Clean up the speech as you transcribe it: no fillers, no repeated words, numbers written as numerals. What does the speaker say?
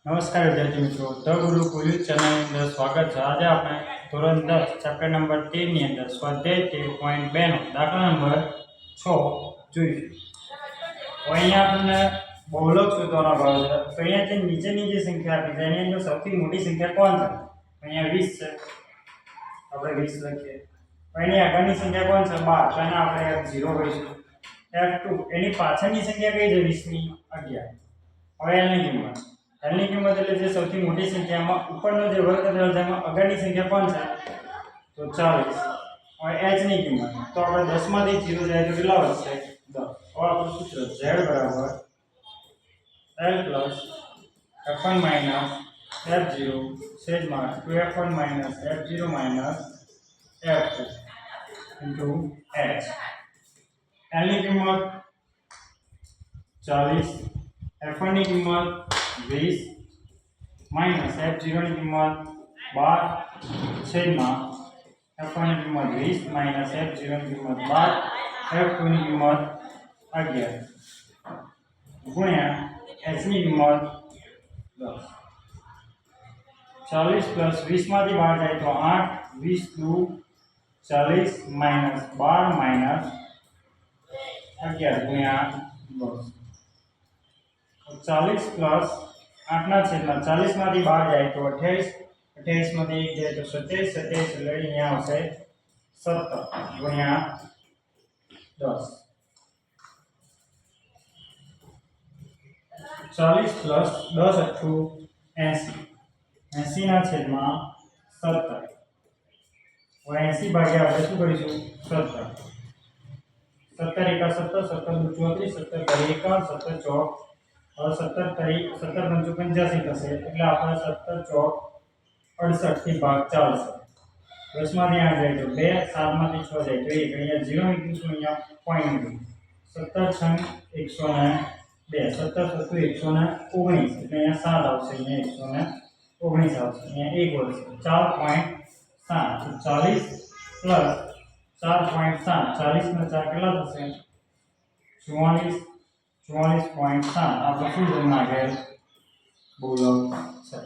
નમસ્કાર વિદ્યાર્થી મિત્રો, ધ ગુરુકુલ ચેનલની અંદર સ્વાગત છે। આજે આપણે ધોરણ 10 ચેપ્ટર નંબર 13 ની અંદર સ્વાધ્યાય 13.2 નો દાખલા નંબર 6 જોઈશું। તો અહીંયા આપણને બહુલક શોધવાનો ભાવ છે। તો અહીંયાથી નીચેની જે સંખ્યા આપી છે એની અંદર સૌથી મોટી સંખ્યા કોણ છે? અહીંયા 20 છે, આપણે 20 લખીએ। તો એની આગળની સંખ્યા કોણ છે? 12, તો એને આપણે f0 કહીશું। f2 એની પાછળની સંખ્યા કઈ છે? 20 ની 11। હવે એની કિંમત એની કિંમત એટલે જે સૌથી મોટી સંખ્યામાં ઉપરનો જે વર્ગ કરેલો છે એમાં આગળની સંખ્યા કોણ છે? તો 40। હવે h ની કિંમત તો આપણે 10 માંથી 0 જાય તો કેટલા વધશે? 10। હવે આપણું સૂત્ર z બરાબર l f1 માઈનસ f0 છેદમાં 2f1 minus f0 minus f2 into h। l ની કિંમત 40, f1 ની કિંમત 20 માઈનસ f0 ની કિંમત 12 છેદમાં f1 ની કિંમત 20 માઈનસ f0 ની કિંમત 12 f2 ની કિંમત 11 ગુણ્યા h ની કિંમત 10। 40 પ્લસ 20 માંથી 12 જાય તો 8, 20 દુ 40 માઈનસ 12 માઈનસ 11 ગુણ્યા 10। 40 પ્લસ 8 ના છેદમાં 40 માંથી 12 જાય તો 28, 28 માંથી 1 જાય તો 27, 27 એટલે અહીંયા આવશે 17 ગુણ્યા 10। 40 પ્લસ 10 અઠ્ઠું 80, 80 ના છેદમાં 17। હવે 80 ભાગ્યા આપણે શું કરીશું? 17, 17 એકા 17, 17 દુ 34, 17 તારી 51, 17 ચોક और 17 तारीख 17 पंचू 85 થશે એટલે આપણે 17 ચોક 68 થી ભાગ ચાલશે। 10 માંથી 8 જાય તો 2, 7 માંથી 6 જાય તો 1, અહીંયા 0 મૂકીશું, અહીંયા પોઈન્ટ મૂકીશું। 17 6 102, 17 7 119 એટલે અહીંયા 7 આવશે, અહીંયા 119 આવશે, અહીંયા 1 વધશે 4.7। તો 40 પ્લસ 4.7, 40 ના 4 કેટલા થશે? 44, 44.7 આપણે શું જન્મ આગળ બહુલક છે।